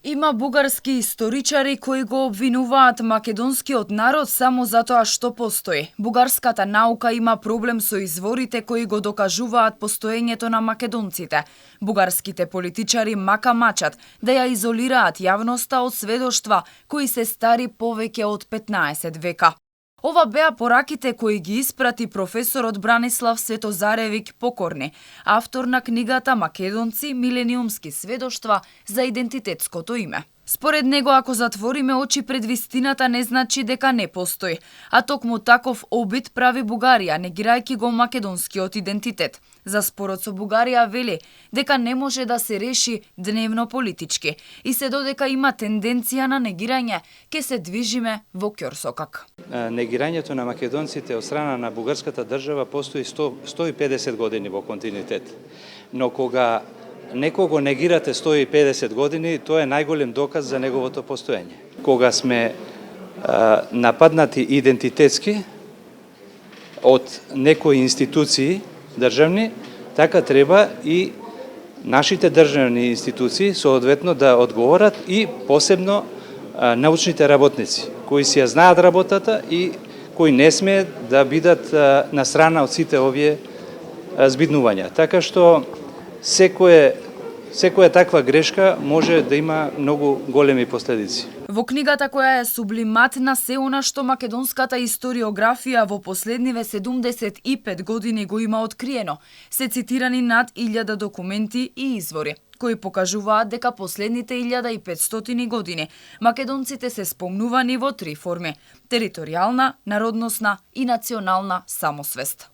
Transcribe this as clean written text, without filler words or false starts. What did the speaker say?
Има бугарски историчари кои го обвинуваат македонскиот народ само затоа што постои. Бугарската наука има проблем со изворите кои го докажуваат постоењето на македонците. Бугарските политичари мака мачат да ја изолираат јавноста од сведоштва кои се стари повеќе од 15 века. Ова беа пораките кои ги испрати професорот Бранислав Светозаревиќ Покорни, автор на книгата Македонци, милениумски сведоштва за идентитетското име. Според него, ако затвориме очи пред вистината, не значи дека не постои, а токму таков обид прави Бугарија, негирајќи го македонскиот идентитет. За спорот со Бугарија вели дека не може да се реши дневно политички и се додека има тенденција на негирање, ке се движиме во ќорсокак. Негирањето на македонците од страна на бугарската држава постои 150 години во континуитет. Но кога некого негирате 150 години, тоа е најголем доказ за неговото постоење. Кога сме нападнати идентитетски од некои институции државни, така треба и нашите државни институции соодветно да одговорат и посебно научните работници, кои си ја знаат работата и кои не смеат да бидат на страна од сите овие збиднувања. Така што секоја таква грешка може да има многу големи последици. Во книгата која е сублимат на се она што македонската историографија во последниве 75 години го има откриено, се цитирани над 1000 документи и извори, кои покажуваат дека последните 1500 години македонците се спомнувани во три форми: територијална, народносна и национална самосвест.